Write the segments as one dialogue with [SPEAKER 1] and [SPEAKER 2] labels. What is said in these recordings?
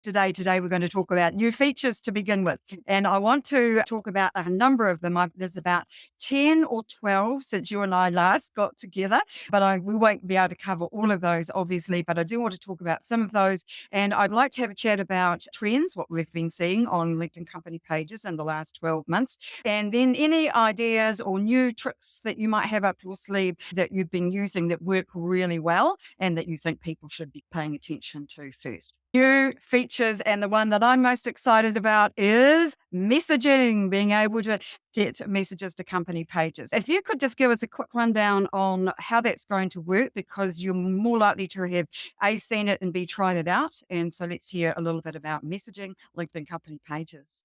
[SPEAKER 1] Today we're going to talk about new features to begin with. And I want to talk about a number of them. There's about 10 or 12 since you and I last got together, but we won't be able to cover all of those, obviously. But I do want to talk about some of those. And I'd like to have a chat about trends, what we've been seeing on LinkedIn company pages in the last 12 months. And then any ideas or new tricks that you might have up your sleeve that you've been using that work really well and that you think people should be paying attention to first. New features, and the one that I'm most excited about is messaging, being able to get messages to company pages. If you could just give us a quick rundown on how that's going to work, because you're more likely to have A, seen it, and B, tried it out. And so let's hear a little bit about messaging, LinkedIn company pages.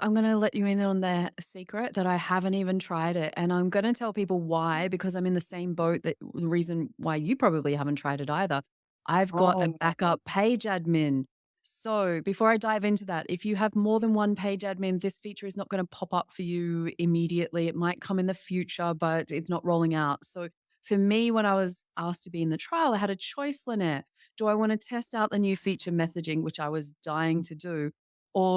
[SPEAKER 2] I'm going to let you in on the secret that I haven't even tried it. And I'm going to tell people why, because I'm in the same boat that the reason why you probably haven't tried it either. I've got a
[SPEAKER 1] Oh,
[SPEAKER 2] backup page admin. So before I dive into that, if you have more than one page admin, this feature is not going to pop up for you immediately. It might come in the future, but it's not rolling out. So for me, when I was asked to be in the trial, I had a choice, Lynette. Do I want to test out the new feature messaging, which I was dying to do?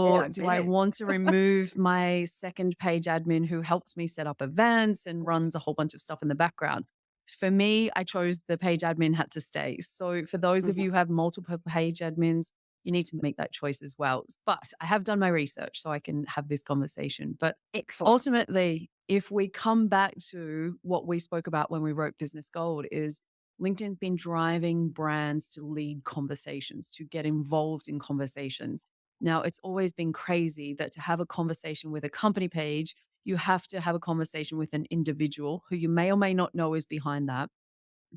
[SPEAKER 1] yeah,
[SPEAKER 2] Or
[SPEAKER 1] I
[SPEAKER 2] do I
[SPEAKER 1] bet.
[SPEAKER 2] want to remove my second page admin who helps me set up events and runs a whole bunch of stuff in the background? For me, I chose the page admin had to stay. So for those of
[SPEAKER 1] Mhm.
[SPEAKER 2] you who have multiple page admins, you need to make that choice as well. But I have done my research so I can have this conversation. But
[SPEAKER 1] Excellent.
[SPEAKER 2] ultimately, if we come back to what we spoke about when we wrote Business Gold, is LinkedIn's been driving brands to lead conversations, to get involved in conversations. Now, it's always been crazy that to have a conversation with a company page, you have to have a conversation with an individual who you may or may not know is behind that.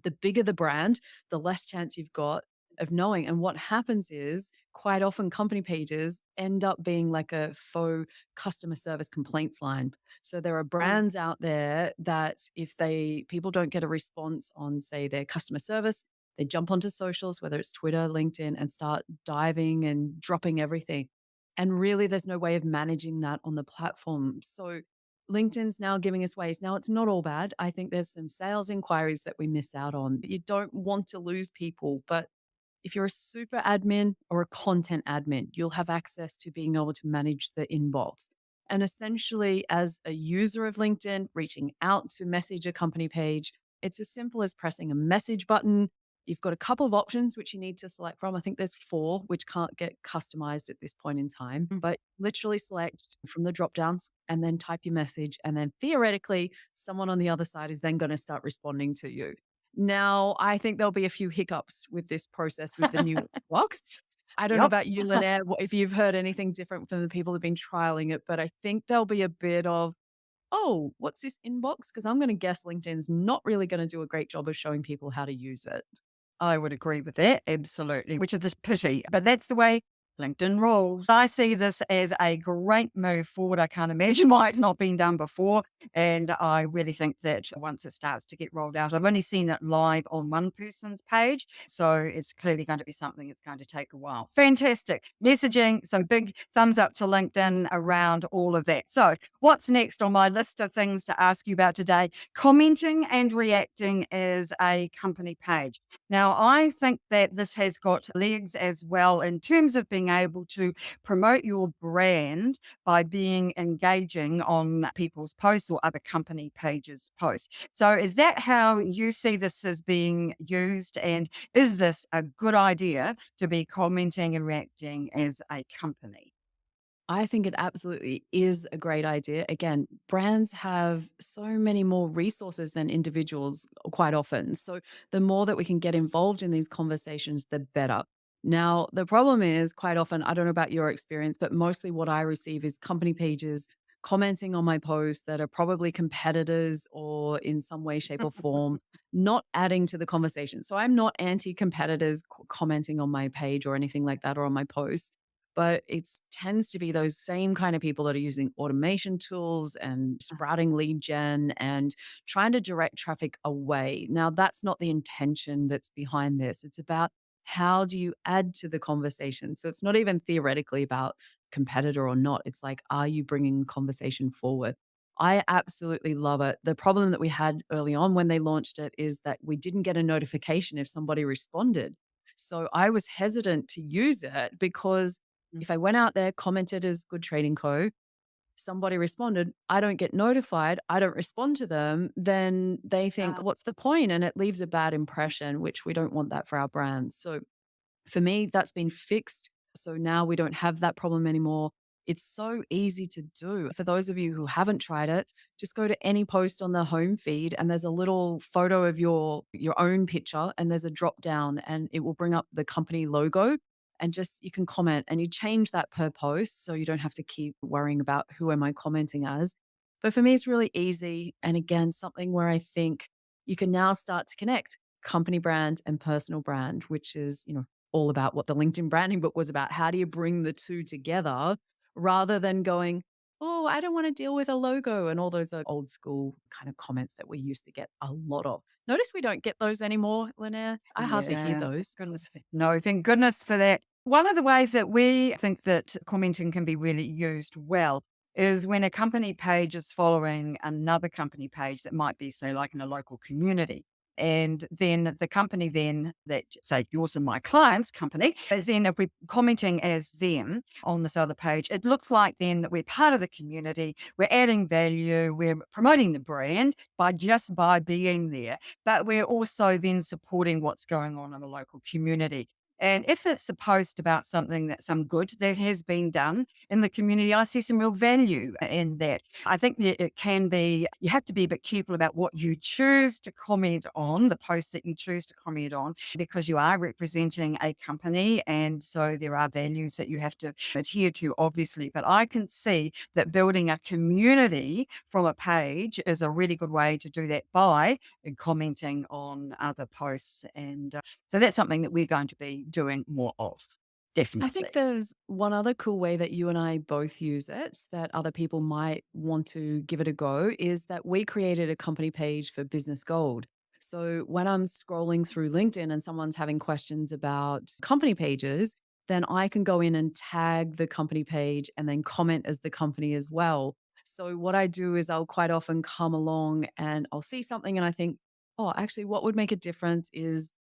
[SPEAKER 2] The bigger the brand, the less chance you've got of knowing. And what happens is quite often company pages end up being like a faux customer service complaints line. So there are
[SPEAKER 1] Mm,
[SPEAKER 2] brands out there that if people don't get a response on, say, their customer service, they jump onto socials, whether it's Twitter, LinkedIn, and start diving and dropping everything. And really, there's no way of managing that on the platform. So LinkedIn's now giving us ways. Now, it's not all bad. I think there's some sales inquiries that we miss out on. You don't want to lose people, but if you're a super admin or a content admin, you'll have access to being able to manage the inbox. And essentially, as a user of LinkedIn, reaching out to message a company page, it's as simple as pressing a message button. You've got a couple of options which you need to select from. I think there's four, which can't get customized at this point in time,
[SPEAKER 1] mm.
[SPEAKER 2] but literally select from the drop downs and then type your message. And then theoretically, someone on the other side is then going to start responding to you. Now, I think there'll be a few hiccups with this process with the new box. I don't know
[SPEAKER 1] Yep.
[SPEAKER 2] about you, Lynnaire, if you've heard anything different from the people who've been trialing it, but I think there'll be a bit of, oh, what's this inbox? Because I'm going to guess LinkedIn's not really going to do a great job of showing people how to use it.
[SPEAKER 1] I would agree with that, absolutely, which is a pity, but that's the way LinkedIn rolls. I see this as a great move forward. I can't imagine why it's not been done before. And I really think that once it starts to get rolled out, I've only seen it live on one person's page. So it's clearly going to be something that's going to take a while. Fantastic. Messaging, so big thumbs up to LinkedIn around all of that. So what's next on my list of things to ask you about today? Commenting and reacting as a company page. Now, I think that this has got legs as well in terms of being able to promote your brand by being engaging on people's posts or other company pages' posts. So, is that how you see this as being used? And is this a good idea to be commenting and reacting as a company?
[SPEAKER 2] I think it absolutely is a great idea. Again, brands have so many more resources than individuals quite often. So the more that we can get involved in these conversations, the better. Now, the problem is quite often, I don't know about your experience, but mostly what I receive is company pages commenting on my posts that are probably competitors or in some way, shape, or form, not adding to the conversation. So I'm not anti competitors commenting on my page or anything like that or on my post, but it tends to be those same kind of people that are using automation tools and sprouting lead gen and trying to direct traffic away. Now, that's not the intention that's behind this. It's about how do you add to the conversation? So it's not even theoretically about competitor or not. It's like, are you bringing the conversation forward? I absolutely love it. The problem that we had early on when they launched it is that we didn't get a notification if somebody responded. So I was hesitant to use it because
[SPEAKER 1] Mm.
[SPEAKER 2] if I went out there, commented as Good Trading Co., somebody responded, I don't get notified, I don't respond to them, then they think,
[SPEAKER 1] Uh,
[SPEAKER 2] what's the point? And it leaves a bad impression, which we don't want that for our brands. So for me, that's been fixed. So now we don't have that problem anymore. It's so easy to do. For those of you who haven't tried it, just go to any post on the home feed and there's a little photo of your own picture and there's a drop down and it will bring up the company logo and just you can comment and you change that per post so you don't have to keep worrying about who am I commenting as. But for me it's really easy and again something where I think you can now start to connect company brand and personal brand, which is, all about what the LinkedIn branding book was about. How do you bring the two together rather than going, oh, I don't want to deal with a logo and all those old school kind of comments that we used to get a lot of. Notice we don't get those anymore, Lynnaire. I hardly hear
[SPEAKER 1] yeah,
[SPEAKER 2] those.
[SPEAKER 1] no, thank goodness for that. One of the ways that we think that commenting can be really used well is when a company page is following another company page that might be, say, like in a local community. And then the company then that say yours and my client's company is then if we're commenting as them on this other page, it looks like then that we're part of the community, we're adding value, we're promoting the brand by being there, but we're also then supporting what's going on in the local community. And if it's a post about something that some good that has been done in the community, I see some real value in that. I think that it can be, you have to be a bit careful about what you choose to comment on, the posts that you choose to comment on, because you are representing a company. And so there are values that you have to adhere to, obviously. But I can see that building a community from a page is a really good way to do that by commenting on other posts. And so that's something that we're going to be doing more of.
[SPEAKER 2] I think
[SPEAKER 1] Definitely.
[SPEAKER 2] there's one other cool way that you and I both use it that other people might want to give it a go is that we created a company page for Business Gold. So when I'm scrolling through LinkedIn and someone's having questions about company pages, then I can go in and tag the company page and then comment as the company as well. So what I do is I'll quite often come along and I'll see something and I think, oh, actually, what would make a difference is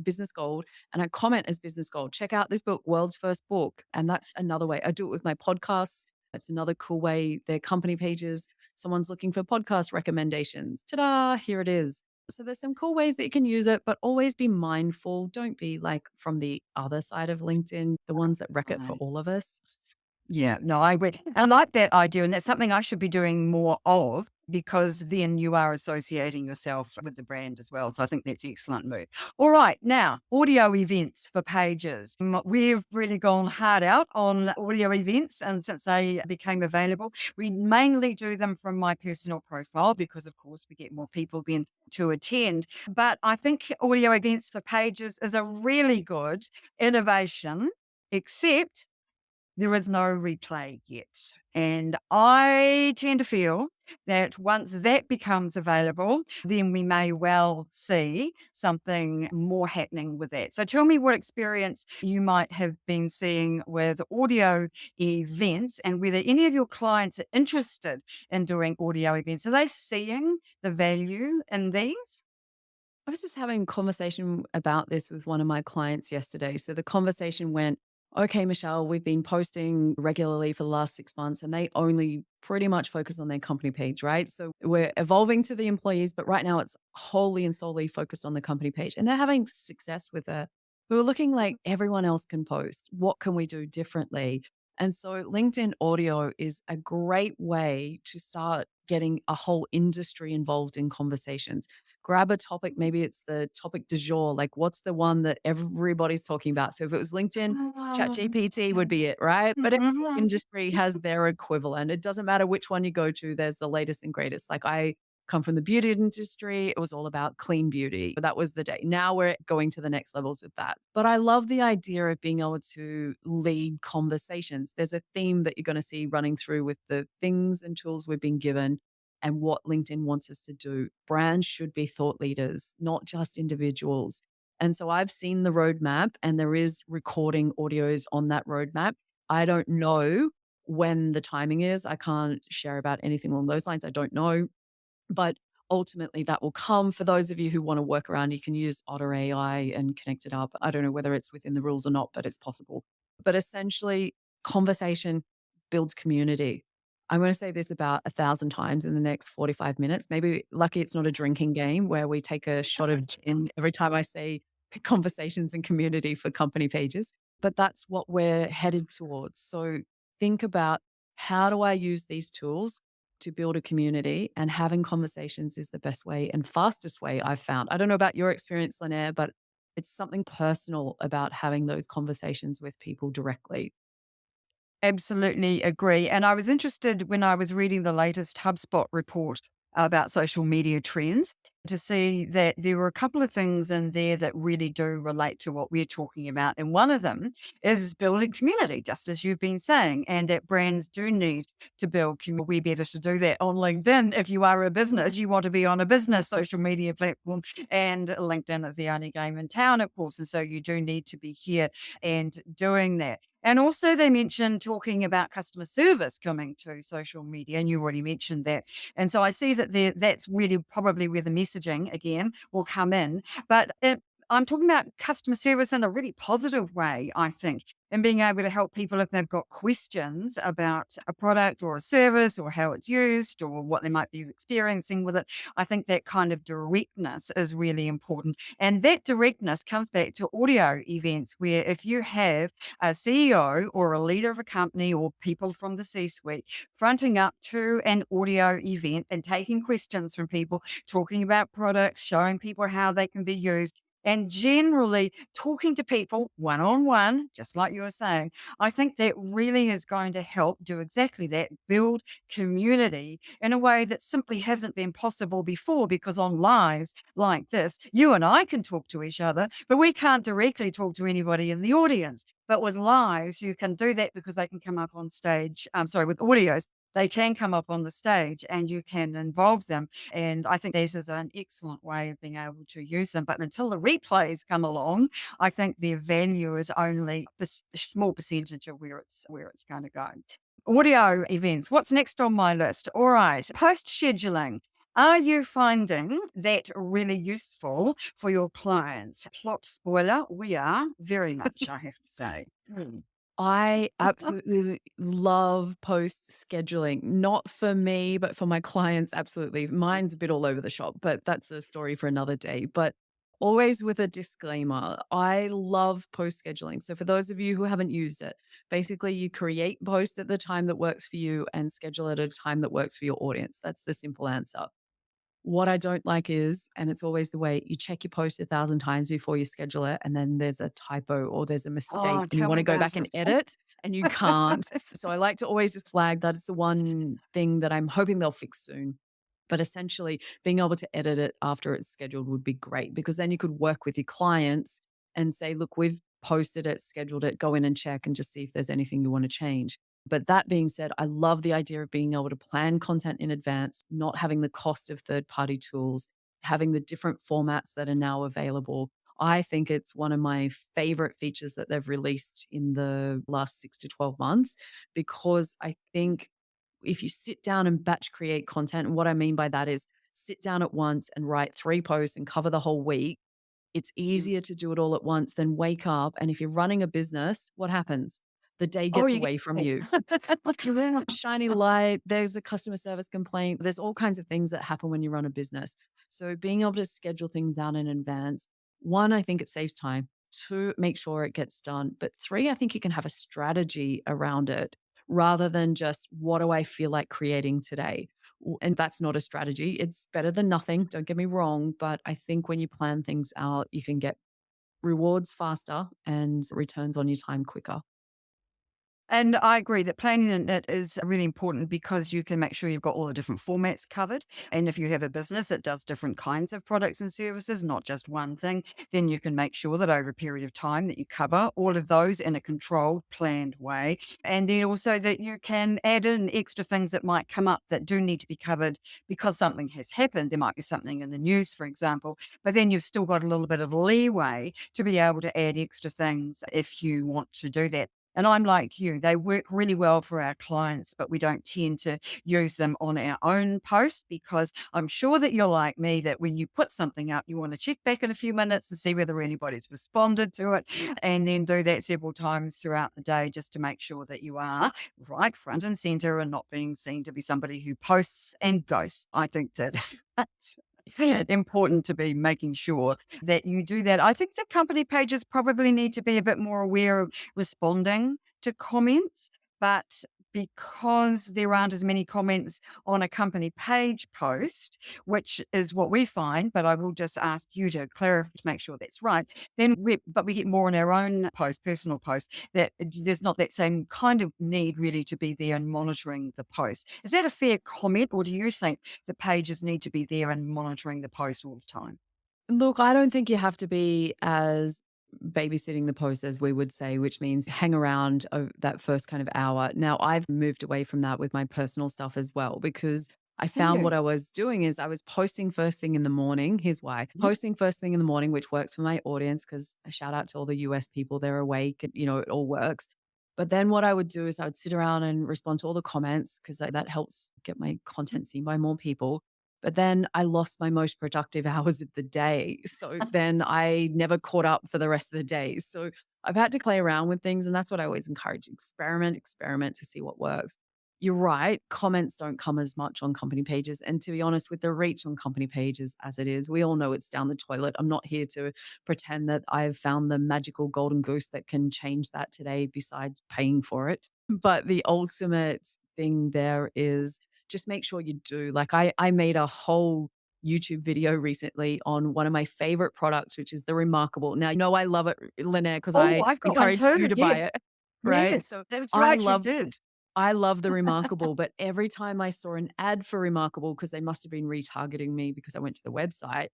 [SPEAKER 2] Business Gold and I comment as Business Gold. Check out this book, World's First Book. And that's another way. I do it with my podcasts. That's another cool way. Their company pages. Someone's looking for podcast recommendations. Ta-da, here it is. So there's some cool ways that you can use it, but always be mindful. Don't be like from the other side of LinkedIn, the ones that wreck it for
[SPEAKER 1] Right.
[SPEAKER 2] all of us.
[SPEAKER 1] Yeah, no, I agree. I like that idea, and that's something I should be doing more of because then you are associating yourself with the brand as well. So I think that's an excellent move. All right, now audio events for pages. We've really gone hard out on audio events, and since they became available, we mainly do them from my personal profile because, of course, we get more people then to attend. But I think audio events for pages is a really good innovation, except there is no replay yet. And I tend to feel that once that becomes available, then we may well see something more happening with that. So tell me what experience you might have been seeing with audio events and whether any of your clients are interested in doing audio events. Are they seeing the value in these?
[SPEAKER 2] I was just having a conversation about this with one of my clients yesterday. So the conversation went, okay, Michelle, we've been posting regularly for the last 6 months and they only pretty much focus on their company page, right? So we're evolving to the employees, but right now it's wholly and solely focused on the company page and they're having success with it. We were looking like everyone else can post. What can we do differently? And so LinkedIn audio is a great way to start getting a whole industry involved in conversations. Grab a topic, maybe it's the topic du jour, like what's the one that everybody's talking about? So if it was LinkedIn, ChatGPT would be it, right? But every industry has their equivalent. It doesn't matter which one you go to, there's the latest and greatest. Like I come from the beauty industry, it was all about clean beauty. That was the day. Now we're going to the next levels of that. But I love the idea of being able to lead conversations. There's a theme that you're going to see running through with the things and tools we've been given and what LinkedIn wants us to do. Brands should be thought leaders, not just individuals. And so I've seen the roadmap and there is recording audios on that roadmap. I don't know when the timing is. I can't share about anything along those lines. I don't know. But ultimately that will come. For those of you who want to work around, you can use Otter AI and connect it up. I don't know whether it's within the rules or not, but it's possible. But essentially, conversation builds community. I'm going to say this about 1,000 times in the next 45 minutes. Maybe lucky it's not a drinking game where we take a shot of gin every time I say conversations and community for company pages, but that's what we're headed towards. So think about, how do I use these tools to build a community? And having conversations is the best way and fastest way I've found. I don't know about your experience, Lynnaire, but it's something personal about having those conversations with people directly.
[SPEAKER 1] Absolutely agree. And I was interested when I was reading the latest HubSpot report about social media trends to see that there were a couple of things in there that really do relate to what we're talking about. And one of them is building community, just as you've been saying, and that brands do need to build community. We're better to do that on LinkedIn. If you are a business, you want to be on a business social media platform, and LinkedIn is the only game in town, of course. And so you do need to be here and doing that. And also, they mentioned talking about customer service coming to social media, and you already mentioned that. And so I see that that's really probably where the messaging again will come in. But I'm talking about customer service in a really positive way, I think, and being able to help people if they've got questions about a product or a service or how it's used or what they might be experiencing with it. I think that kind of directness is really important. And that directness comes back to audio events, where if you have a CEO or a leader of a company or people from the C suite fronting up to an audio event and taking questions from people, talking about products, showing people how they can be used, and generally talking to people one on one, just like you were saying, I think that really is going to help do exactly that, build community in a way that simply hasn't been possible before. Because on lives like this, you and I can talk to each other, but we can't directly talk to anybody in the audience. But with lives, you can do that because they can come up on stage. I'm sorry, with audios, they can come up on the stage and you can involve them. And I think that is an excellent way of being able to use them. But until the replays come along, I think their value is only a small percentage of where it's going to go. Audio events. What's next on my list? All right. Post scheduling. Are you finding that really useful for your clients? Plot spoiler, we are very much, I have to say.
[SPEAKER 2] I absolutely love post scheduling. Not for me, but for my clients, absolutely. Mine's a bit all over the shop, but that's a story for another day. But always with a disclaimer, I love post scheduling. So for those of you who haven't used it, basically you create post at the time that works for you and schedule it at a time that works for your audience. That's the simple answer. What I don't like is, and it's always the way, you check your post 1,000 times before you schedule it, and then there's a typo or there's a mistake
[SPEAKER 1] Oh,
[SPEAKER 2] and you
[SPEAKER 1] tell
[SPEAKER 2] want
[SPEAKER 1] me
[SPEAKER 2] to go
[SPEAKER 1] about
[SPEAKER 2] back and
[SPEAKER 1] it.
[SPEAKER 2] edit and you can't. So I like to always just flag that it's the one thing that I'm hoping they'll fix soon. But essentially, being able to edit it after it's scheduled would be great, because then you could work with your clients and say, look, we've posted it, scheduled it, go in and check and just see if there's anything you want to change. But that being said, I love the idea of being able to plan content in advance, not having the cost of third party tools, having the different formats that are now available. I think it's one of my favorite features that they've released in the last 6 to 12 months, because I think if you sit down and batch create content, and what I mean by that is sit down at once and write 3 posts and cover the whole week, it's easier to do it all at once than wake up. And if you're running a business, what happens? The day
[SPEAKER 1] Oh,
[SPEAKER 2] gets
[SPEAKER 1] you
[SPEAKER 2] away from
[SPEAKER 1] get
[SPEAKER 2] you.
[SPEAKER 1] Look at that.
[SPEAKER 2] Shiny light, there's a customer service complaint. There's all kinds of things that happen when you run a business. So being able to schedule things out in advance, one, I think it saves time. Two, make sure it gets done. But three, I think you can have a strategy around it rather than just, what do I feel like creating today? And that's not a strategy. It's better than nothing. Don't get me wrong. But I think when you plan things out, you can get rewards faster and returns on your time quicker.
[SPEAKER 1] And I agree that planning it is really important because you can make sure you've got all the different formats covered. And if you have a business that does different kinds of products and services, not just one thing, then you can make sure that over a period of time that you cover all of those in a controlled, planned way. And then also that you can add in extra things that might come up that do need to be covered because something has happened. There might be something in the news, for example, but then you've still got a little bit of leeway to be able to add extra things if you want to do that. And I'm like you, they work really well for our clients, but we don't tend to use them on our own posts because I'm sure that you're like me, that when you put something up, you want to check back in a few minutes and see whether anybody's responded to it, and then do that several times throughout the day just to make sure that you are right front and center and not being seen to be somebody who posts and ghosts. I think that that's important to be making sure that you do that. I think the company pages probably need to be a bit more aware of responding to comments, but because there aren't as many comments on a company page post, which is what we find, but I will just ask you to clarify to make sure that's right. But we get more on our own post, personal posts, that there's not that same kind of need really to be there and monitoring the post. Is that a fair comment, or do you think the pages need to be there and monitoring the post all the time?
[SPEAKER 2] Look, I don't think you have to be as babysitting the post as we would say, which means hang around that first kind of hour. Now, I've moved away from that with my personal stuff as well because I
[SPEAKER 1] Have
[SPEAKER 2] found what
[SPEAKER 1] you?
[SPEAKER 2] I was doing is I was posting first thing in the morning. Here's why:
[SPEAKER 1] Mhm.
[SPEAKER 2] posting first thing in the morning, which works for my audience because a shout out to all the US people, they're awake and, it all works. But then what I would do is I would sit around and respond to all the comments because that helps get my content seen by more people. But then I lost my most productive hours of the day. So then I never caught up for the rest of the day. So I've had to play around with things. And that's what I always encourage: experiment, experiment to see what works. You're right. Comments don't come as much on company pages. And to be honest, with the reach on company pages as it is, we all know it's down the toilet. I'm not here to pretend that I've found the magical golden goose that can change that today, besides paying for it. But the ultimate thing there is just make sure you do. Like I made a whole YouTube video recently on one of my favorite products, which is the Remarkable. Now, I love it, Lynnaire, because
[SPEAKER 1] Oh,
[SPEAKER 2] I
[SPEAKER 1] I've got one
[SPEAKER 2] encouraged you
[SPEAKER 1] too.
[SPEAKER 2] to buy
[SPEAKER 1] Yes,
[SPEAKER 2] it. Right.
[SPEAKER 1] yes,
[SPEAKER 2] So
[SPEAKER 1] that's
[SPEAKER 2] I
[SPEAKER 1] right. You
[SPEAKER 2] love
[SPEAKER 1] did.
[SPEAKER 2] I love the Remarkable, but every time I saw an ad for Remarkable, because they must have been retargeting me because I went to the website,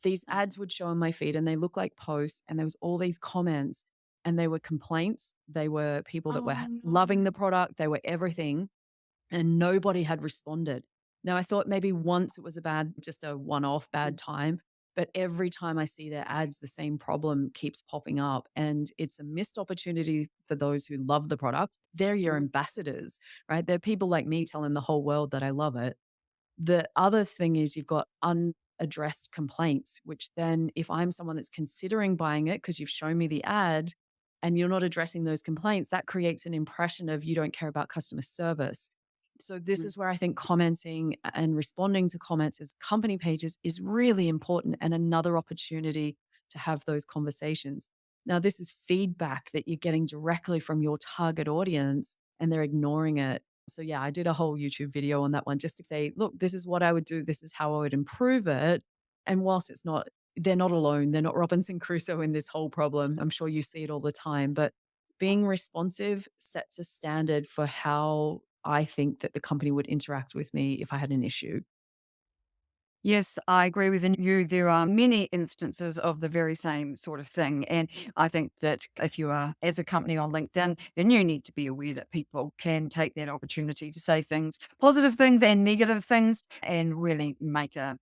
[SPEAKER 2] these ads would show on my feed and they look like posts and there was all these comments and they were complaints. They were people that were
[SPEAKER 1] Oh,
[SPEAKER 2] loving
[SPEAKER 1] no.
[SPEAKER 2] the product. They were everything and nobody had responded. Now, I thought maybe once it was just a one off bad time, but every time I see their ads, the same problem keeps popping up. And it's a missed opportunity for those who love the product. They're your
[SPEAKER 1] Mhm.
[SPEAKER 2] ambassadors, right? They're people like me telling the whole world that I love it. The other thing is you've got unaddressed complaints, which then, if I'm someone that's considering buying it because you've shown me the ad and you're not addressing those complaints, that creates an impression of you don't care about customer service. So, this
[SPEAKER 1] Mm.
[SPEAKER 2] is where I think commenting and responding to comments as company pages is really important and another opportunity to have those conversations. Now, this is feedback that you're getting directly from your target audience and they're ignoring it. So yeah, I did a whole YouTube video on that one just to say, look, this is what I would do. This is how I would improve it. And whilst they're not alone. They're not Robinson Crusoe in this whole problem. I'm sure you see it all the time, but being responsive sets a standard for how I think that the company would interact with me if I had an issue.
[SPEAKER 1] Yes, I agree with you. There are many instances of the very same sort of thing. And I think that if you are, as a company on LinkedIn, then you need to be aware that people can take that opportunity to say things, positive things and negative things, and really make a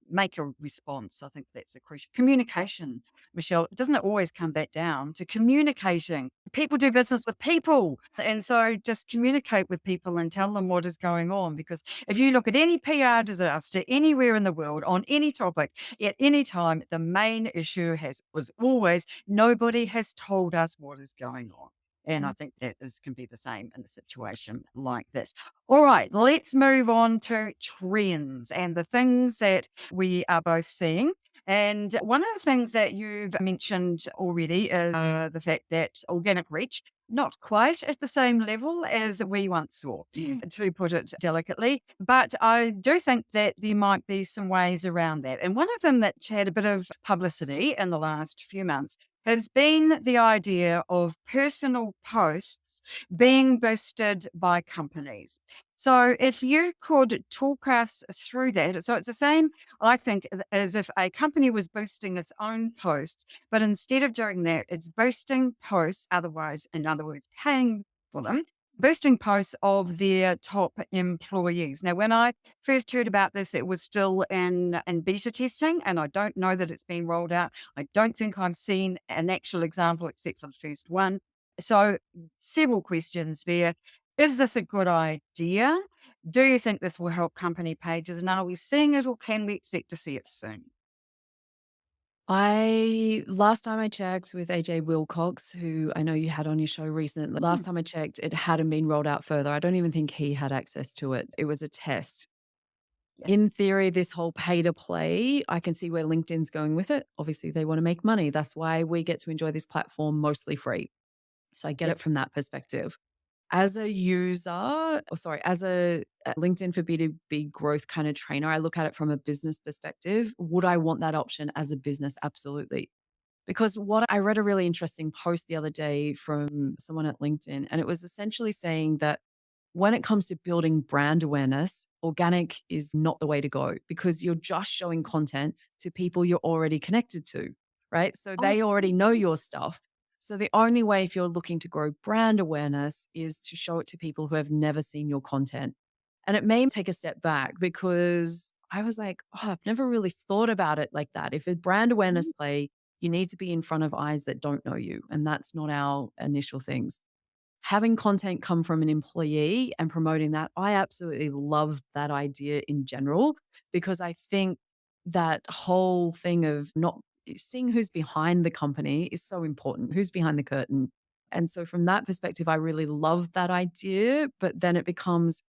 [SPEAKER 1] response. I think that's a crucial communication, Michelle. Doesn't it always come back down to communicating? People do business with people. And so just communicate with people and tell them what is going on, because if you look at any PR disaster anywhere in the world on any topic at any time, the main issue was always nobody has told us what is going on. And I think that is can be the same in a situation like this. All right, let's move on to trends and the things that we are both seeing. And one of the things that you've mentioned already is the fact that organic reach not quite at the same level as we once saw, to put it delicately. But I do think that there might be some ways around that. And one of them that's had a bit of publicity in the last few months has been the idea of personal posts being boosted by companies. So, if you could talk us through that. So, it's the same, I think, as if a company was boosting its own posts, but instead of doing that, it's boosting posts, otherwise, in other words, paying for them, boosting posts of their top employees. Now, when I first heard about this, it was still in beta testing, and I don't know that it's been rolled out. I don't think I've seen an actual example except for the first one. So, several questions there. Is this a good idea? Do you think this will help company pages? And are we seeing it or can we expect to see it soon?
[SPEAKER 2] I last time I checked with AJ Wilcox, who I know you had on your show recently, last
[SPEAKER 1] Mm,
[SPEAKER 2] time I checked, it hadn't been rolled out further. I don't even think he had access to it. It was a test.
[SPEAKER 1] yes,
[SPEAKER 2] In theory, this whole pay to play, I can see where LinkedIn's going with it. Obviously, they want to make money. That's why we get to enjoy this platform mostly free. So I get it
[SPEAKER 1] yes.
[SPEAKER 2] from that perspective. As a user, as a LinkedIn for B2B growth kind of trainer, I look at it from a business perspective. Would I want that option as a business? Absolutely. Because what I read a really interesting post the other day from someone at LinkedIn, and it was essentially saying that when it comes to building brand awareness, organic is not the way to go because you're just showing content to people you're already connected to, right? So
[SPEAKER 1] Oh,
[SPEAKER 2] they already know your stuff. So the only way if you're looking to grow brand awareness is to show it to people who have never seen your content. And it made me take a step back because I was like, oh, I've never really thought about it like that. If a brand awareness
[SPEAKER 1] mm,
[SPEAKER 2] play, you need to be in front of eyes that don't know you. And that's not our initial things. Having content come from an employee and promoting that, I absolutely love that idea in general because I think that whole thing of not seeing who's behind the company is so important. Who's behind the curtain? And so from that perspective, I really love that idea. But then it becomes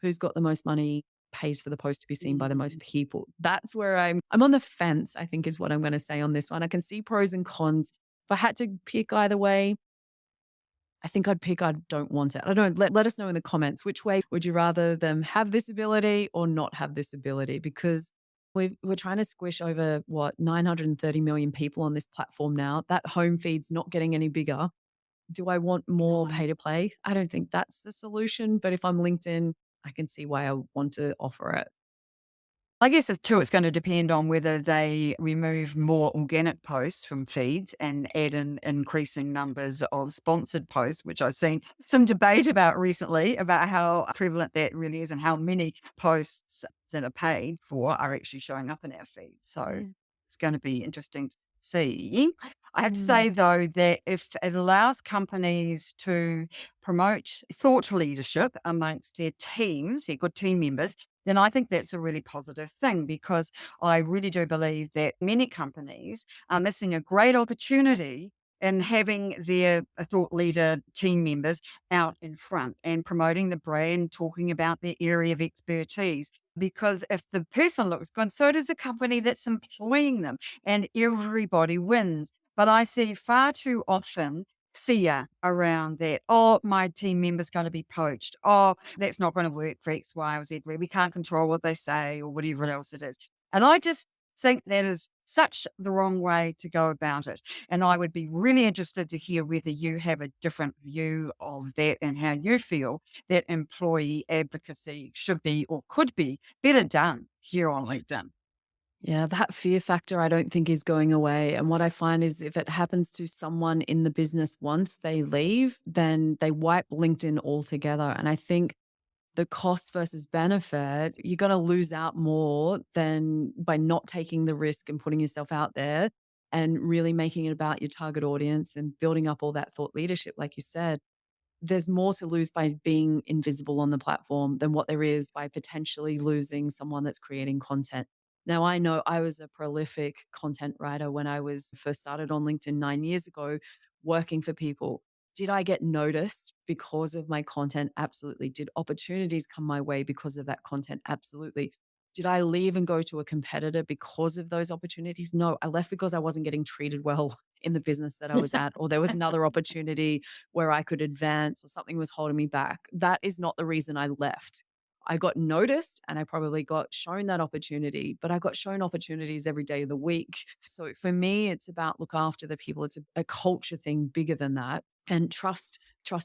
[SPEAKER 2] who's got the most money pays for the post to be seen by the most
[SPEAKER 1] mm.
[SPEAKER 2] people. That's where I'm on the fence, I think is what I'm going to say on this one. I can see pros and cons. If I had to pick either way, I think I'd pick I don't want it. I don't let us know in the comments which way would you rather them have this ability or not have this ability because we're trying to squish over what 930 million people on this platform now. That home feed's not getting any bigger. Do I want more
[SPEAKER 1] No.
[SPEAKER 2] pay to play? I don't think that's the solution, but if I'm LinkedIn, I can see why I want to offer it.
[SPEAKER 1] I guess it's too, it's going to depend on whether they remove more organic posts from feeds and add in increasing numbers of sponsored posts, which I've seen some debate about recently about how prevalent that really is and how many posts that are paid for are actually showing up in our feed. So
[SPEAKER 2] Yeah.
[SPEAKER 1] it's going to be interesting to see. I have to
[SPEAKER 2] Mm.
[SPEAKER 1] say, though, that if it allows companies to promote thought leadership amongst their teams, their good team members, then I think that's a really positive thing because I really do believe that many companies are missing a great opportunity in having their thought leader team members out in front and promoting the brand, talking about their area of expertise. Because if the person looks good, so does the company that's employing them, and everybody wins. But I see far too often fear around that. Oh, my team member's going to be poached. Oh, that's not going to work for X, Y, or Z, where we can't control what they say or whatever else it is. And I just think that is such the wrong way to go about it. And I would be really interested to hear whether you have a different view of that and how you feel that employee advocacy should be or could be better done here on LinkedIn.
[SPEAKER 2] Yeah, that fear factor I don't think is going away. And what I find is if it happens to someone in the business once they leave, then they wipe LinkedIn altogether. And I think the cost versus benefit, you're going to lose out more than by not taking the risk and putting yourself out there and really making it about your target audience and building up all that thought leadership, like you said. There's more to lose by being invisible on the platform than what there is by potentially losing someone that's creating content. Now, I know I was a prolific content writer when I was first started on LinkedIn 9 years ago, working for people. Did I get noticed because of my content? Absolutely. Did opportunities come my way because of that content? Absolutely. Did I leave and go to a competitor because of those opportunities? No, I left because I wasn't getting treated well in the business that I was at, or there was another opportunity where I could advance or something was holding me back. That is not the reason I left. I got noticed and I probably got shown that opportunity, but I got shown opportunities every day of the week. So for me, it's about look after the people. It's a culture thing bigger than that. And trust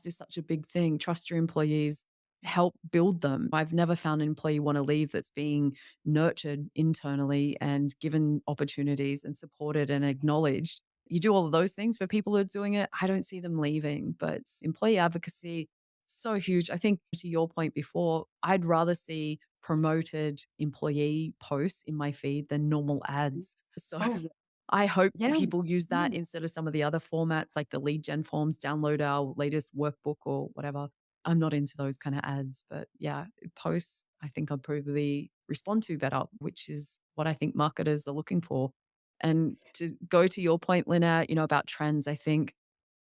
[SPEAKER 2] is such a big thing. Trust your employees, help build them. I've never found an employee want to leave that's being nurtured internally and given opportunities and supported and acknowledged. You do all of those things for people who are doing it, I don't see them leaving. But employee advocacy, so huge. I think to your point before, I'd rather see promoted employee posts in my feed than normal ads. So
[SPEAKER 1] Oh, yeah.
[SPEAKER 2] I hope
[SPEAKER 1] Yeah.
[SPEAKER 2] people use that
[SPEAKER 1] Mm.
[SPEAKER 2] instead of some of the other formats like the lead gen forms, download our latest workbook or whatever. I'm not into those kind of ads, but yeah, posts I think I'll probably respond to better, which is what I think marketers are looking for. And to go to your point, Lynette, about trends, I think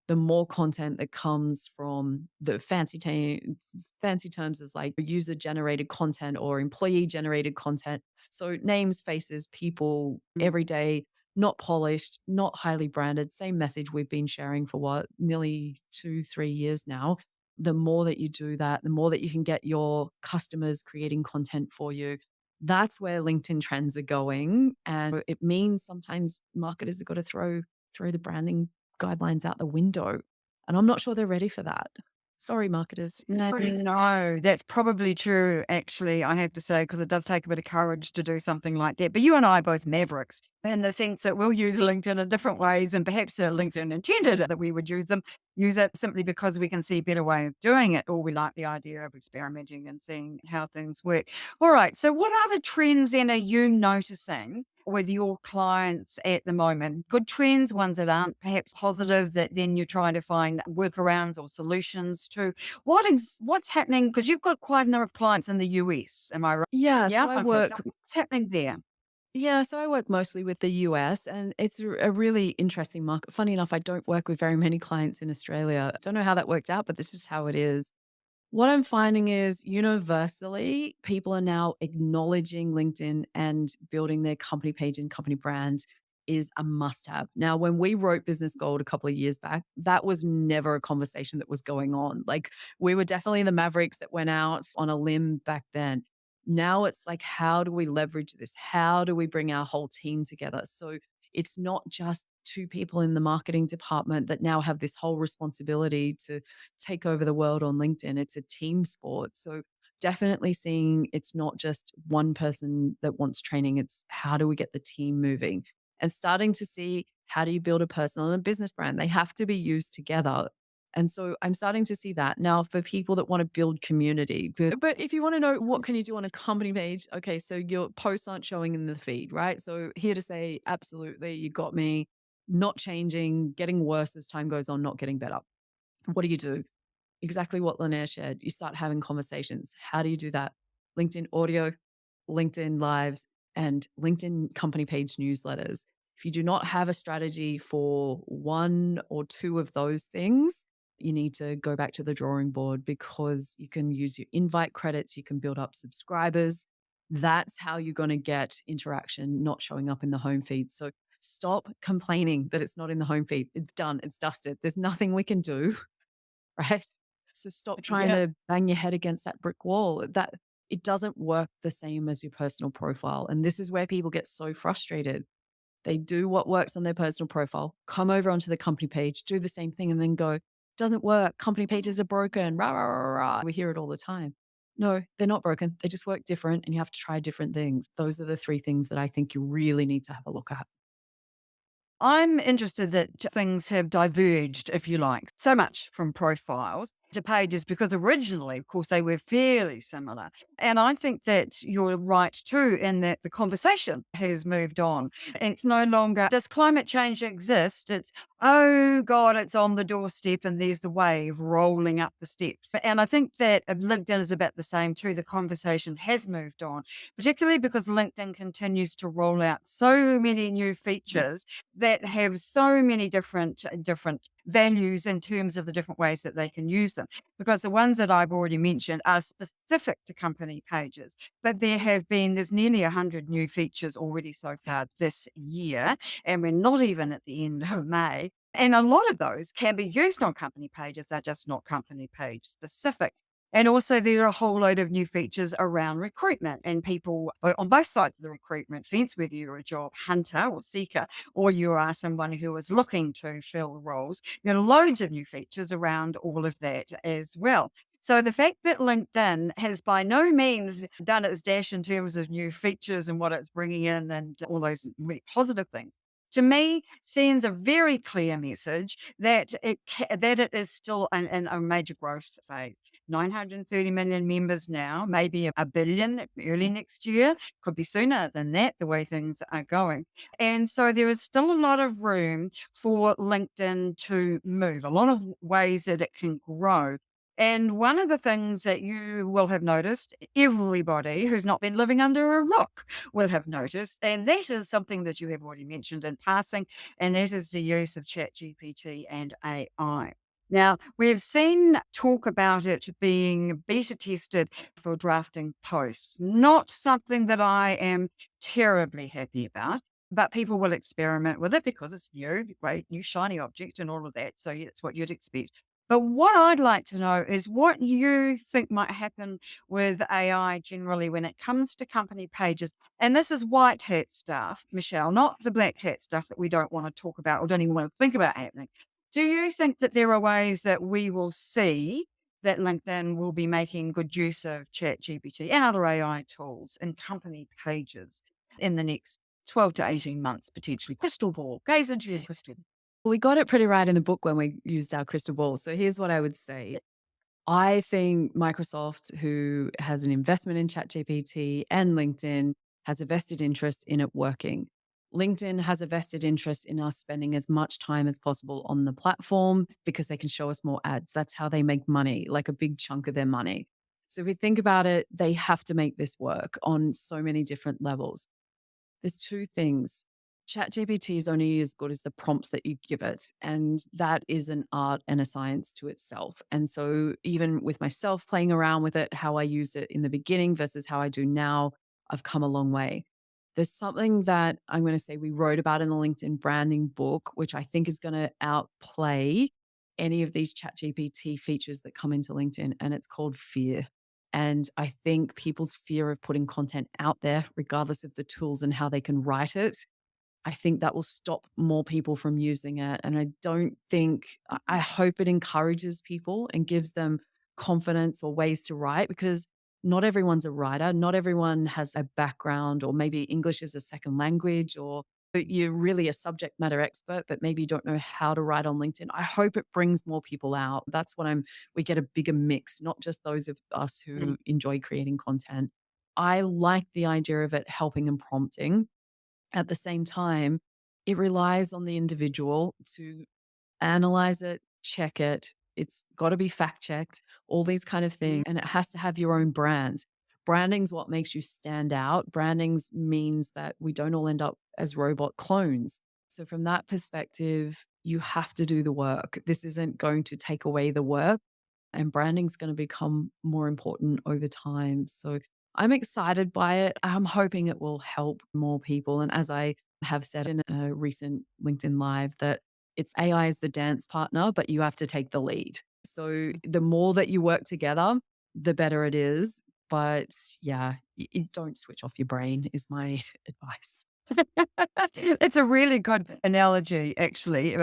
[SPEAKER 2] the more content that comes from the fancy terms is like user generated content or employee generated content. So names, faces, people,
[SPEAKER 1] Mm.
[SPEAKER 2] every day, not polished, not highly branded, same message we've been sharing for what, nearly 2, 3 years now. The more that you do that, the more that you can get your customers creating content for you. That's where LinkedIn trends are going. And it means sometimes marketers have got to throw the branding guidelines out the window, and I'm not sure they're ready for that. Sorry, marketers.
[SPEAKER 1] No, that's probably true, actually, I have to say, because it does take a bit of courage to do something like that. But you and I are both mavericks in the sense that we'll use LinkedIn in different ways, and perhaps LinkedIn intended that we would use it simply because we can see a better way of doing it, or we like the idea of experimenting and seeing how things work. All right. So, what other trends then are you noticing with your clients at the moment? Good trends, ones that aren't perhaps positive, that then you're trying to find workarounds or solutions to. What's happening? Because you've got quite a number of clients in the US, am I right?
[SPEAKER 2] Yeah,
[SPEAKER 1] Yeah.
[SPEAKER 2] so I
[SPEAKER 1] Okay. So
[SPEAKER 2] work
[SPEAKER 1] what's happening there?
[SPEAKER 2] yeah, so I work mostly with the US, and it's a really interesting market. Funny enough, I don't work with very many clients in Australia. I don't know how that worked out, but this is how it is. What I'm finding is universally, people are now acknowledging LinkedIn and building their company page and company brand is a must have. Now, when we wrote Business Gold a couple of years back, that was never a conversation that was going on. Like, we were definitely the Mavericks that went out on a limb back then. Now it's like, how do we leverage this? How do we bring our whole team together? So it's not just two people in the marketing department that now have this whole responsibility to take over the world on LinkedIn. It's a team sport. So definitely seeing it's not just one person that wants training, it's how do we get the team moving and starting to see how do you build a personal and a business brand? They have to be used together. And so I'm starting to see that now for people that want to build community. But if you want to know what can you do on a company page, okay, so your posts aren't showing in the feed, right? So here to say, absolutely, you got me, not changing, getting worse as time goes on, not getting better. What do you do? Exactly what Lynnaire shared. You start having conversations. How do you do that? LinkedIn audio, LinkedIn lives, and LinkedIn company page newsletters. If you do not have a strategy for one or two of those things, you need to go back to the drawing board because you can use your invite credits, you can build up subscribers. That's how you're going to get interaction not showing up in the home feed. So stop complaining that it's not in the home feed. It's done, it's dusted. There's nothing we can do. Right? So stop trying
[SPEAKER 1] Yeah.
[SPEAKER 2] to bang your head against that brick wall. That it doesn't work the same as your personal profile. And this is where people get so frustrated. They do what works on their personal profile, come over onto the company page, do the same thing, and then go, doesn't work. Company pages are broken. Rah, rah, rah, rah. We hear it all the time. No, they're not broken. They just work different and you have to try different things. Those are the three things that I think you really need to have a look at.
[SPEAKER 1] I'm interested that things have diverged, if you like, so much from profiles to pages because originally, of course, they were fairly similar. And I think that you're right too, in that the conversation has moved on. It's no longer, does climate change exist? It's, oh God, it's on the doorstep and there's the wave rolling up the steps. And I think that LinkedIn is about the same too. The conversation has moved on, particularly because LinkedIn continues to roll out so many new features that have so many different values in terms of the different ways that they can use them. Because the ones that I've already mentioned are specific to company pages, but there's nearly 100 new features already so far this year, and we're not even at the end of May. And a lot of those can be used on company pages. They're just not company page specific. And also, there are a whole load of new features around recruitment and people on both sides of the recruitment fence, whether you're a job hunter or seeker, or you are someone who is looking to fill roles. There are loads of new features around all of that as well. So the fact that LinkedIn has by no means done its dash in terms of new features and what it's bringing in and all those really positive things to me sends a very clear message that that it is still in a major growth phase. 930 million members now, maybe a billion early next year, could be sooner than that, the way things are going. And so there is still a lot of room for LinkedIn to move, a lot of ways that it can grow. And one of the things that you will have noticed, everybody who's not been living under a rock will have noticed, and that is something that you have already mentioned in passing, and that is the use of ChatGPT and AI. Now, we've seen talk about it being beta tested for drafting posts, not something that I am terribly happy about. But people will experiment with it because it's new, great, new shiny object and all of that. So yeah, it's what you'd expect. But what I'd like to know is what you think might happen with AI generally when it comes to company pages. And this is white hat stuff, Michelle, not the black hat stuff that we don't want to talk about or don't even want to think about happening. Do you think that there are ways that we will see that LinkedIn will be making good use of ChatGPT and other AI tools in company pages in the next 12 to 18 months, potentially? Crystal ball, gaze into your crystal
[SPEAKER 2] We got it pretty right in the book when we used our crystal ball. So here's what I would say. I think Microsoft, who has an investment in ChatGPT, and LinkedIn has a vested interest in it working. LinkedIn has a vested interest in us spending as much time as possible on the platform because they can show us more ads. That's how they make money, like a big chunk of their money. So if we think about it, they have to make this work on so many different levels. There's two things. ChatGPT is only as good as the prompts that you give it. And that is an art and a science to itself. And so, even with myself playing around with it, how I used it in the beginning versus how I do now, I've come a long way. There's something that I'm going to say we wrote about in the LinkedIn branding book, which I think is going to outplay any of these ChatGPT features that come into LinkedIn. And it's called fear. And I think people's fear of putting content out there, regardless of the tools and how they can write it, I think that will stop more people from using it. And I don't think, I hope it encourages people and gives them confidence or ways to write because not everyone's a writer. Not everyone has a background, or maybe English is a second language, or you're really a subject matter expert, but maybe you don't know how to write on LinkedIn. I hope it brings more people out. That's what we get a bigger mix, not just those of us
[SPEAKER 1] Mm.
[SPEAKER 2] who enjoy creating content. I like the idea of it helping and prompting. At the same time, it relies on the individual to analyze it, check it. It's got to be fact checked, all these kind of things. And it has to have your own brand. Branding's what makes you stand out. Branding's means that we don't all end up as robot clones. So, from that perspective, you have to do the work. This isn't going to take away the work, and branding's going to become more important over time. So, I'm excited by it. I'm hoping it will help more people. And as I have said in a recent LinkedIn Live, that it's AI is the dance partner, but you have to take the lead. So the more that you work together, the better it is. But yeah, don't switch off your brain is my advice.
[SPEAKER 1] It's a really good analogy, actually,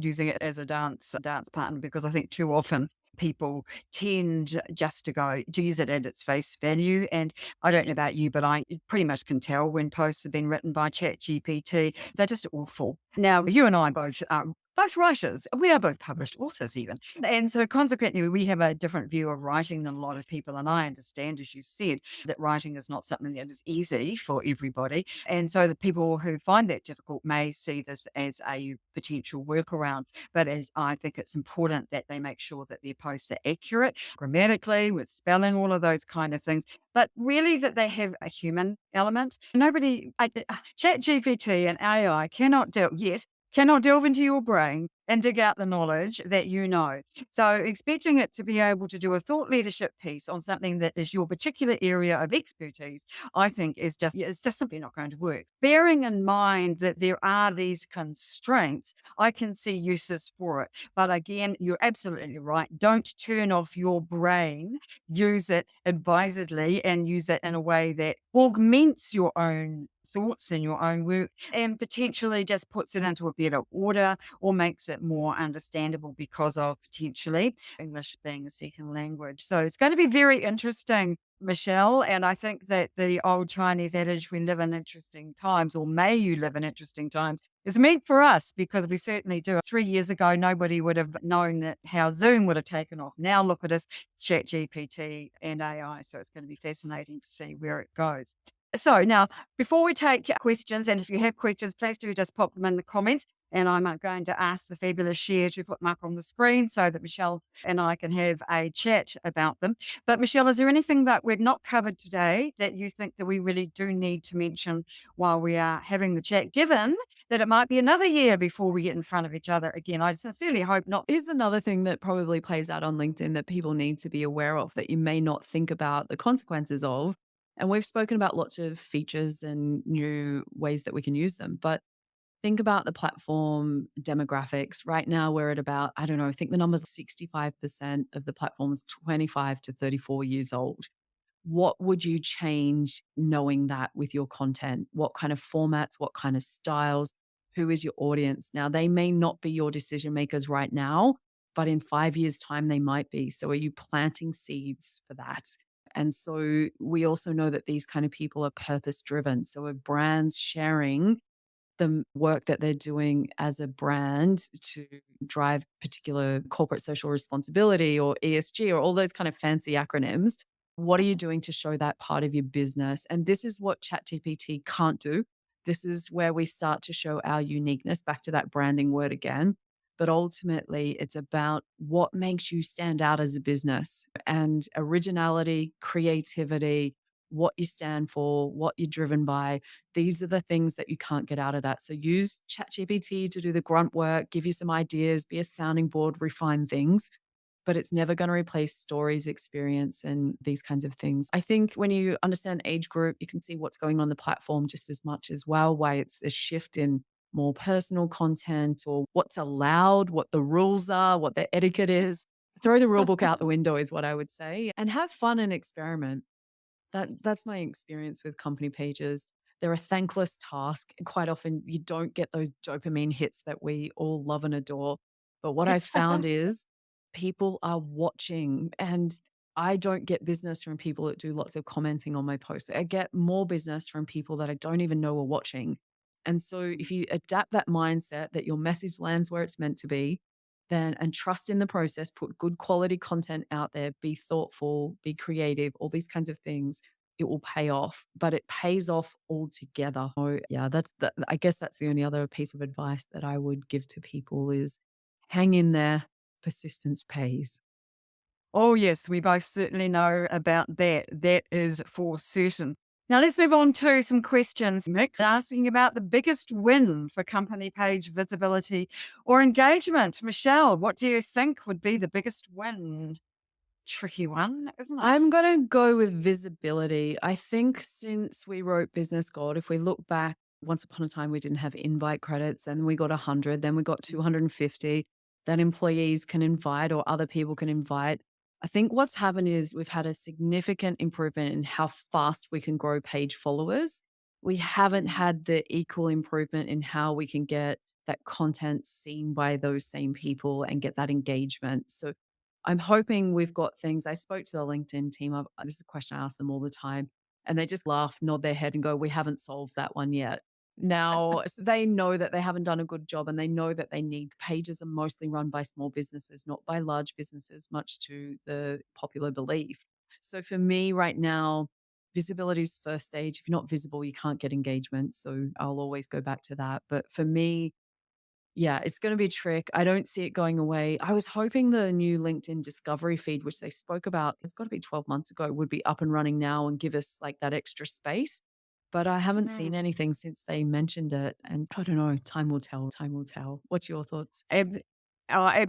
[SPEAKER 1] using it as a dance partner, because I think too often people tend just to use it at its face value. And I don't know about you, but I pretty much can tell when posts have been written by ChatGPT. They're just awful. Now, you and I both are both writers. We are both published authors, even. And so, consequently, we have a different view of writing than a lot of people. And I understand, as you said, that writing is not something that is easy for everybody. And so, the people who find that difficult may see this as a potential workaround. But as I think it's important that they make sure that their posts are accurate grammatically, with spelling, all of those kind of things, but really that they have a human element. Chat GPT and AI cannot delve into your brain and dig out the knowledge that you know. So expecting it to be able to do a thought leadership piece on something that is your particular area of expertise, I think it's just simply not going to work. Bearing in mind that there are these constraints, I can see uses for it. But again, you're absolutely right. Don't turn off your brain. Use it advisedly and use it in a way that augments your own thoughts and your own work, and potentially just puts it into a better order or makes it more understandable because of potentially English being a second language. So it's going to be very interesting Michelle. And I think that the old Chinese adage, we live in interesting times, or may you live in interesting times, is meant for us because we certainly do. 3 years ago, nobody would have known that how Zoom would have taken off. Now look at us, Chat GPT and AI. So it's going to be fascinating to see where it goes. So now, before we take questions, and if you have questions, please do just pop them in the comments. And I'm going to ask the fabulous Cher to put them up on the screen so that Michelle and I can have a chat about them. But Michelle, is there anything that we've not covered today that you think that we really do need to mention while we are having the chat, given that it might be another year before we get in front of each other again? I sincerely hope not.
[SPEAKER 2] Here's another thing that probably plays out on LinkedIn that people need to be aware of that you may not think about the consequences of. And we've spoken about lots of features and new ways that we can use them. But think about the platform demographics. Right now, we're at about, I don't know, I think the number's 65% of the platform is 25 to 34 years old. What would you change knowing that with your content? What kind of formats, what kind of styles? Who is your audience? Now, they may not be your decision makers right now, but in 5 years' time, they might be. So, are you planting seeds for that? And so, we also know that these kind of people are purpose driven. So, are brands sharing the work that they're doing as a brand to drive particular corporate social responsibility or ESG or all those kind of fancy acronyms? What are you doing to show that part of your business? And this is what ChatGPT can't do. This is where we start to show our uniqueness, back to that branding word again. But ultimately, it's about what makes you stand out as a business, and originality, creativity, what you stand for, what you're driven by. These are the things that you can't get out of that. So use ChatGPT to do the grunt work, give you some ideas, be a sounding board, refine things, but it's never going to replace stories, experience, and these kinds of things. I think when you understand age group, you can see what's going on the platform just as much as well, why it's a shift in more personal content or what's allowed, what the rules are, what the etiquette is. Throw the rule book out the window is what I would say, and have fun and experiment. That's my experience with company pages. They're a thankless task. And quite often you don't get those dopamine hits that we all love and adore. But what I've found is people are watching, and I don't get business from people that do lots of commenting on my posts. I get more business from people that I don't even know are watching. And so if you adapt that mindset that your message lands where it's meant to be, then and trust in the process, put good quality content out there, be thoughtful, be creative, all these kinds of things, it will pay off, but it pays off altogether. So yeah, I guess that's the only other piece of advice that I would give to people is hang in there. Persistence pays.
[SPEAKER 1] Oh, yes, we both certainly know about that. That is for certain. Now, let's move on to some questions. Mick asking about the biggest win for company page visibility or engagement. Michelle, what do you think would be the biggest win? Tricky one, isn't
[SPEAKER 2] I'm
[SPEAKER 1] it?
[SPEAKER 2] going to go with visibility. I think since we wrote Business Gold, if we look back, once upon a time, we didn't have invite credits, and we got 100, then we got 250 that employees can invite or other people can invite. I think what's happened is we've had a significant improvement in how fast we can grow page followers. We haven't had the equal improvement in how we can get that content seen by those same people and get that engagement. So I'm hoping we've got things. I spoke to the LinkedIn team. This is a question I ask them all the time, and they just laugh, nod their head, and go, "We haven't solved that one yet." Now, they know that they haven't done a good job, and they know that they need pages are mostly run by small businesses, not by large businesses, much to the popular belief. So for me right now, visibility is first stage. If you're not visible, you can't get engagement. So I'll always go back to that. But for me, yeah, it's gonna be a trick. I don't see it going away. I was hoping the new LinkedIn discovery feed, which they spoke about, it's gotta be 12 months ago, would be up and running now and give us, like, that extra space, but I haven't seen
[SPEAKER 1] Mm.
[SPEAKER 2] anything since they mentioned it, and I don't know, time will tell, time will tell. What's your thoughts?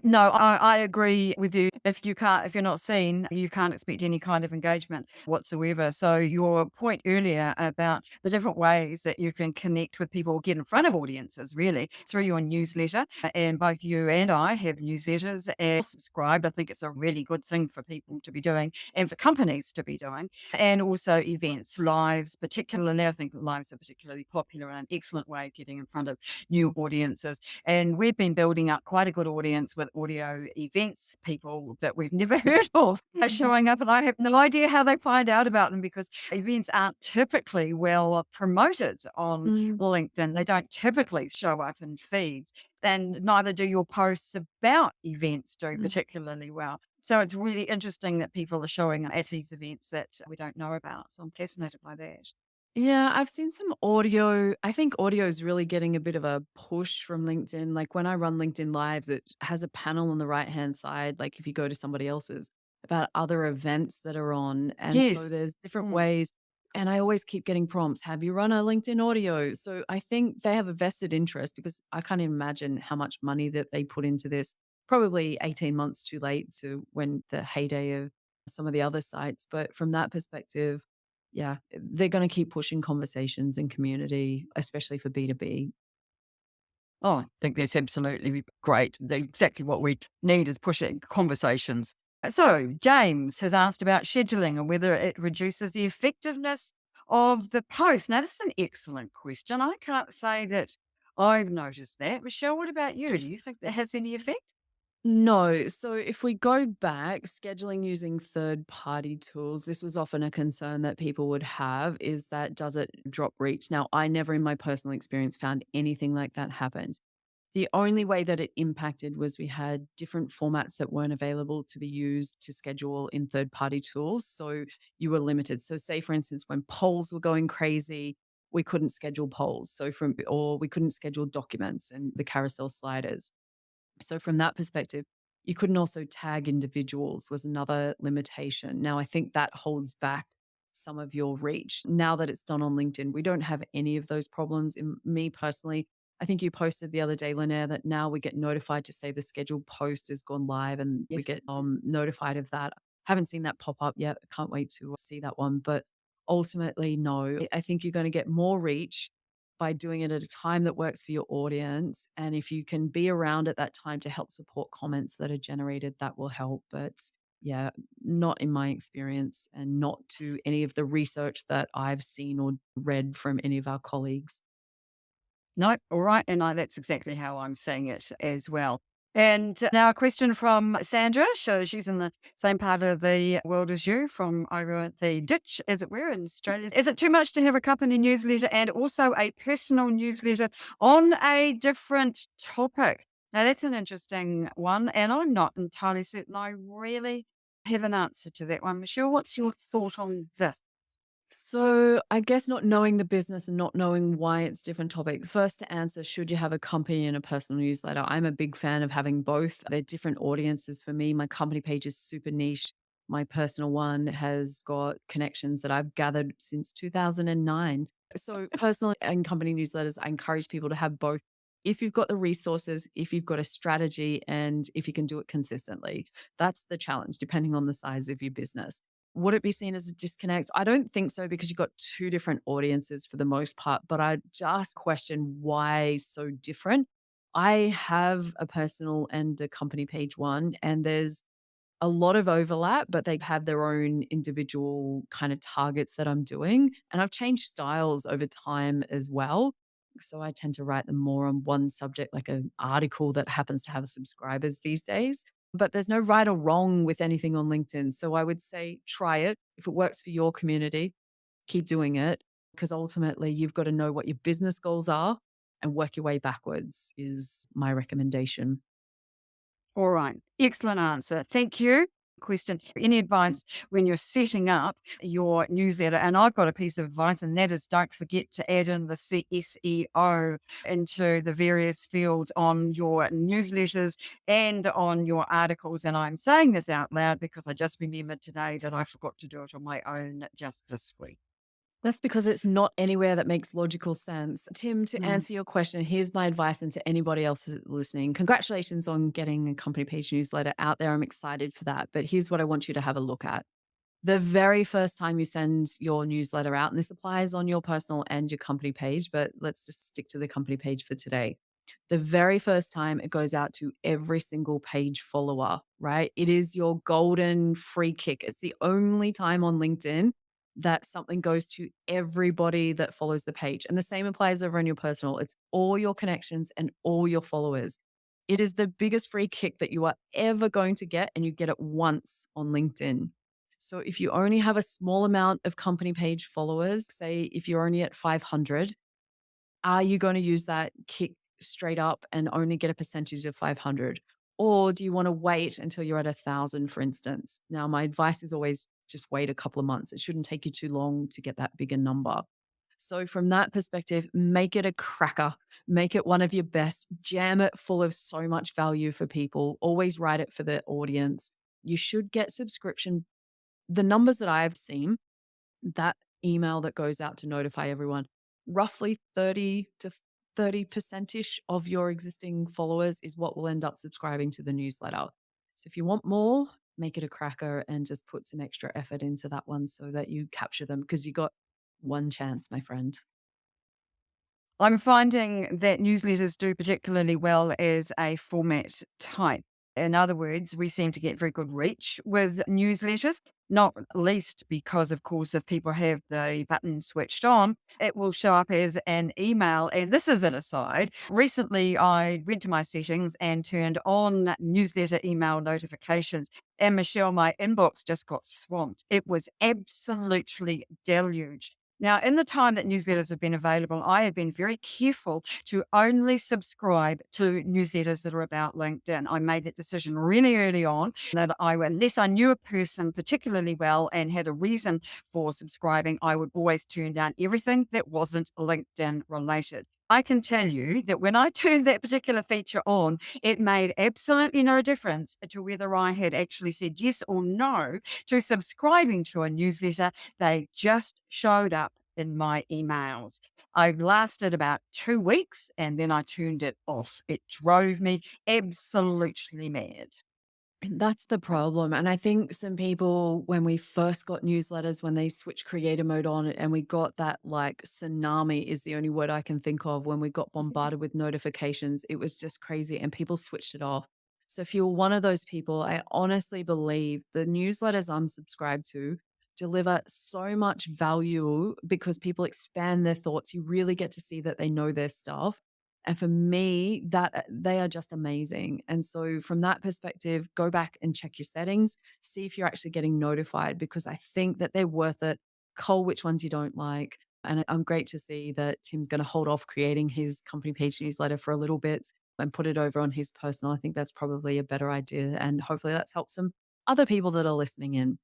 [SPEAKER 1] No, I agree with you. If you're not seen, you can't expect any kind of engagement whatsoever. So your point earlier about the different ways that you can connect with people, get in front of audiences, really through your newsletter. And both you and I have newsletters and subscribed. I think it's a really good thing for people to be doing and for companies to be doing. And also events, lives, particularly. I think lives are particularly popular and an excellent way of getting in front of new audiences. And we've been building up quite a good audience audience with audio events, people that we've never heard of are showing up, and I have no idea how they find out about them because events aren't typically well promoted on
[SPEAKER 2] Mm.
[SPEAKER 1] LinkedIn. They don't typically show up in feeds, and neither do your posts about events do
[SPEAKER 2] Mm.
[SPEAKER 1] particularly well. So it's really interesting that people are showing up at these events that we don't know about. So I'm fascinated by that.
[SPEAKER 2] Yeah, I've seen some audio. I think audio is really getting a bit of a push from LinkedIn. Like when I run LinkedIn Lives, it has a panel on the right hand side, like if you go to somebody else's, about other events that are on. And so
[SPEAKER 1] Yes.
[SPEAKER 2] there's different
[SPEAKER 1] Mm.
[SPEAKER 2] ways. And I always keep getting prompts. Have you run a LinkedIn audio? So I think they have a vested interest because I can't imagine how much money that they put into this. Probably 18 months too late to when the heyday of some of the other sites. But from that perspective, yeah, they're gonna keep pushing conversations and community, especially for B2B.
[SPEAKER 1] Oh, I think that's absolutely great. Exactly what we need is pushing conversations. So, James has asked about scheduling and whether it reduces the effectiveness of the post. Now, this is an excellent question. I can't say that I've noticed that. Michelle, what about you? Do you think that has any effect?
[SPEAKER 2] No. So if we go back, scheduling using third party tools, this was often a concern that people would have is that does it drop reach? Now, I never in my personal experience found anything like that happened. The only way that it impacted was we had different formats that weren't available to be used to schedule in third party tools. So you were limited. So, say, for instance, when polls were going crazy, we couldn't schedule polls. Or we couldn't schedule documents and the carousel sliders. So from that perspective, you couldn't also tag individuals was another limitation. Now I think that holds back some of your reach. Now that it's done on LinkedIn, we don't have any of those problems. In me personally, I think you posted the other day, Lynnaire, that now we get notified to say the scheduled post has gone live and we
[SPEAKER 1] Yes.
[SPEAKER 2] get notified of that. Haven't seen that pop up yet. I can't wait to see that one. But ultimately, no, I think you're going to get more reach by doing it at a time that works for your audience. And if you can be around at that time to help support comments that are generated, that will help. But yeah, not in my experience and not to any of the research that I've seen or read from any of our colleagues.
[SPEAKER 1] No, all right. And that's exactly how I'm seeing it as well. And now a question from Sandra. So she's in the same part of the world as you, from over at the ditch, as it were, in Australia. Is it too much to have a company newsletter and also a personal newsletter on a different topic? Now, that's an interesting one. And I'm not entirely certain I really have an answer to that one. Michelle, what's your thought on this?
[SPEAKER 2] So, I guess not knowing the business and not knowing why it's different topic. First to answer, should you have a company and a personal newsletter? I'm a big fan of having both. They're different audiences for me. My company page is super niche. My personal one has got connections that I've gathered since 2009. So, personal and company newsletters, I encourage people to have both. If you've got the resources, if you've got a strategy, and if you can do it consistently, that's the challenge, depending on the size of your business. Would it be seen as a disconnect? I don't think so because you've got two different audiences for the most part, but I just question why so different. I have a personal and a company page one, and there's a lot of overlap, but they have their own individual kind of targets that I'm doing. And I've changed styles over time as well. So I tend to write them more on one subject, like an article that happens to have subscribers these days. But there's no right or wrong with anything on LinkedIn. So I would say try it. If it works for your community, keep doing it because ultimately you've got to know what your business goals are and work your way backwards, is my recommendation.
[SPEAKER 1] All right. Excellent answer. Thank you. Question. Any advice when you're setting up your newsletter? And I've got a piece of advice, and that is don't forget to add in the SEO into the various fields on your newsletters and on your articles. And I'm saying this out loud because I just remembered today that I forgot to do it on my own just this week.
[SPEAKER 2] That's because it's not anywhere that makes logical sense. Tim, to
[SPEAKER 1] Mm.
[SPEAKER 2] answer your question, here's my advice, and to anybody else listening, congratulations on getting a company page newsletter out there. I'm excited for that. But here's what I want you to have a look at. The very first time you send your newsletter out, and this applies on your personal and your company page, but let's just stick to the company page for today. The very first time it goes out to every single page follower, right? It is your golden free kick. It's the only time on LinkedIn that something goes to everybody that follows the page. And the same applies over on your personal. It's all your connections and all your followers. It is the biggest free kick that you are ever going to get, and you get it once on LinkedIn. So if you only have a small amount of company page followers, say if you're only at 500, are you going to use that kick straight up and only get a percentage of 500? Or do you want to wait until you're at 1,000, for instance? Now, my advice is always just wait a couple of months. It shouldn't take you too long to get that bigger number. So, from that perspective, make it a cracker, make it one of your best, jam it full of so much value for people, always write it for the audience. You should get subscription. The numbers that I've seen, that email that goes out to notify everyone, roughly 30 to 30% ish of your existing followers is what will end up subscribing to the newsletter. So if you want more, make it a cracker and just put some extra effort into that one so that you capture them, because you got one chance, my friend.
[SPEAKER 1] I'm finding that newsletters do particularly well as a format type. In other words, we seem to get very good reach with newsletters, not least because, of course, if people have the button switched on, it will show up as an email. And this is an aside. Recently, I went to my settings and turned on newsletter email notifications. And Michelle, my inbox just got swamped. It was absolutely deluged. Now, in the time that newsletters have been available, I have been very careful to only subscribe to newsletters that are about LinkedIn. I made that decision really early on that unless I knew a person particularly well and had a reason for subscribing, I would always turn down everything that wasn't LinkedIn related. I can tell you that when I turned that particular feature on, it made absolutely no difference to whether I had actually said yes or no to subscribing to a newsletter. They just showed up in my emails. I lasted about 2 weeks and then I turned it off. It drove me absolutely mad.
[SPEAKER 2] And that's the problem. And I think some people, when we first got newsletters, when they switched creator mode on and we got that like tsunami is the only word I can think of when we got bombarded with notifications, it was just crazy and people switched it off. So if you're one of those people, I honestly believe the newsletters I'm subscribed to deliver so much value because people expand their thoughts. You really get to see that they know their stuff. And for me, that they are just amazing. And so from that perspective, go back and check your settings, see if you're actually getting notified because I think that they're worth it. Cull which ones you don't like. And I'm great to see that Tim's going to hold off creating his company page newsletter for a little bit and put it over on his personal. I think that's probably a better idea. And hopefully that's helped some other people that are listening in.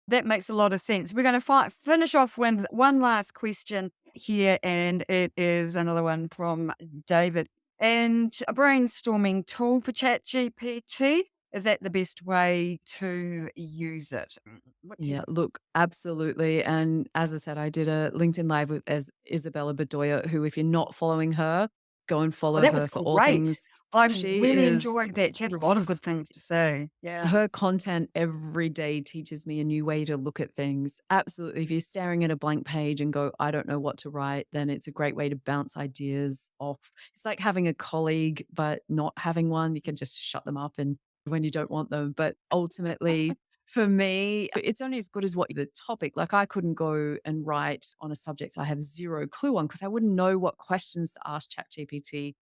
[SPEAKER 1] That makes a lot of sense. We're going to finish off with one last question here, and it is another one from David. And a brainstorming tool for ChatGPT, is that the best way to use it? What do you
[SPEAKER 2] Yeah, look, absolutely. And as I said, I did a LinkedIn Live with as Isabella Bedoya, who, if you're not following her, go and
[SPEAKER 1] Well,
[SPEAKER 2] follow
[SPEAKER 1] that was
[SPEAKER 2] her for all
[SPEAKER 1] great.
[SPEAKER 2] things.
[SPEAKER 1] I
[SPEAKER 2] She
[SPEAKER 1] really
[SPEAKER 2] is
[SPEAKER 1] enjoyed that. She had a lot of good things to say. Yeah.
[SPEAKER 2] her content every day teaches me a new way to look at things. Absolutely. If you're staring at a blank page and go, I don't know what to write, then it's a great way to bounce ideas off. It's like having a colleague, but not having one. You can just shut them up and when you don't want them. But ultimately, for me, it's only as good as what the topic. Like I couldn't go and write on a subject I have zero clue on because I wouldn't know what questions to ask ChatGPT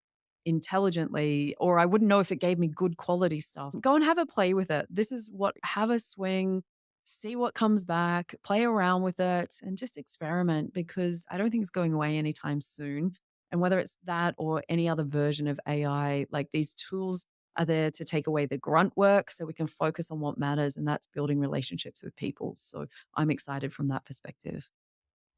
[SPEAKER 2] intelligently, or I wouldn't know if it gave me good quality stuff. Go and have a play with it. This is what, have a swing, see what comes back, play around with it, and just experiment because I don't think it's going away anytime soon. And whether it's that or any other version of AI, like these tools are there to take away the grunt work so we can focus on what matters, and that's building relationships with people. So I'm excited from that perspective.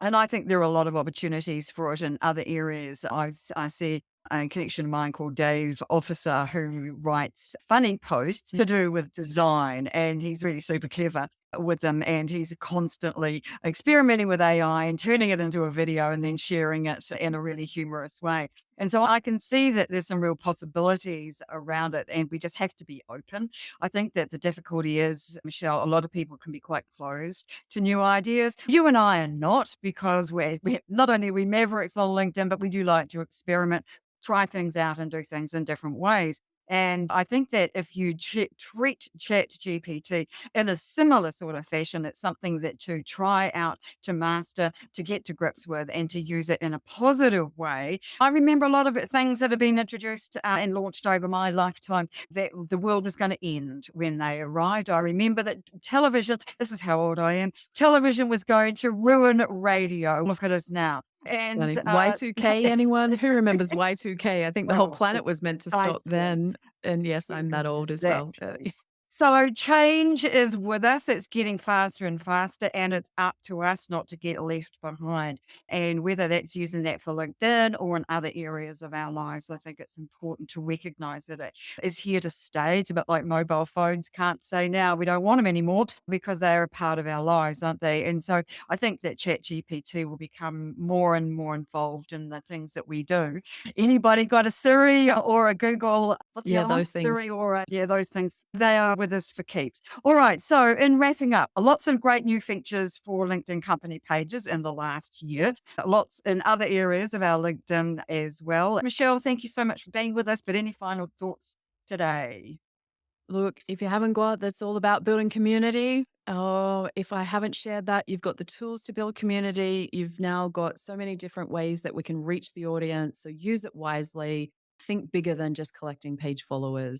[SPEAKER 1] And I think there are a lot of opportunities for it in other areas. I see a connection of mine called Dave Officer who writes funny posts to do with design, and he's really super clever with them. And he's constantly experimenting with AI and turning it into a video and then sharing it in a really humorous way. And so I can see that there's some real possibilities around it, and we just have to be open. I think that the difficulty is, Michelle, a lot of people can be quite closed to new ideas. You and I are not because we not only are we mavericks on LinkedIn, but we do like to experiment, try things out and do things in different ways. And I think that if you treat Chat GPT in a similar sort of fashion, it's something that to try out, to master, to get to grips with, and to use it in a positive way. I remember a lot of things that have been introduced and launched over my lifetime that the world was going to end when they arrived. I remember that television, this is how old I am, television was going to ruin radio. Look at us now.
[SPEAKER 2] It's funny.
[SPEAKER 1] And
[SPEAKER 2] Y2K, anyone? Who remembers Y2K? I think the whole
[SPEAKER 1] well,
[SPEAKER 2] planet was meant to
[SPEAKER 1] I
[SPEAKER 2] stop then. And yes, I'm that old as well.
[SPEAKER 1] exactly. So change is with us. It's getting faster and faster, and it's up to us not to get left behind. And whether that's using that for LinkedIn or in other areas of our lives, I think it's important to recognize that it is here to stay. It's a bit like mobile phones. Can't say now we don't want them anymore because they're a part of our lives, aren't they? And so I think that ChatGPT will become more and more involved in the things that we do. Anybody got a Siri or a Google? What's the
[SPEAKER 2] Yeah,
[SPEAKER 1] other one?
[SPEAKER 2] those things.
[SPEAKER 1] Siri or yeah, those things. They are with us for keeps. All right. So in wrapping up, lots of great new features for LinkedIn company pages in the last year. Lots in other areas of our LinkedIn as well. Michelle, thank you so much for being with us. But any final thoughts today?
[SPEAKER 2] Look, if you haven't got, that's all about building community. Oh, if I haven't shared that, you've got the tools to build community. You've now got so many different ways that we can reach the audience. So use it wisely. Think bigger than just collecting page followers.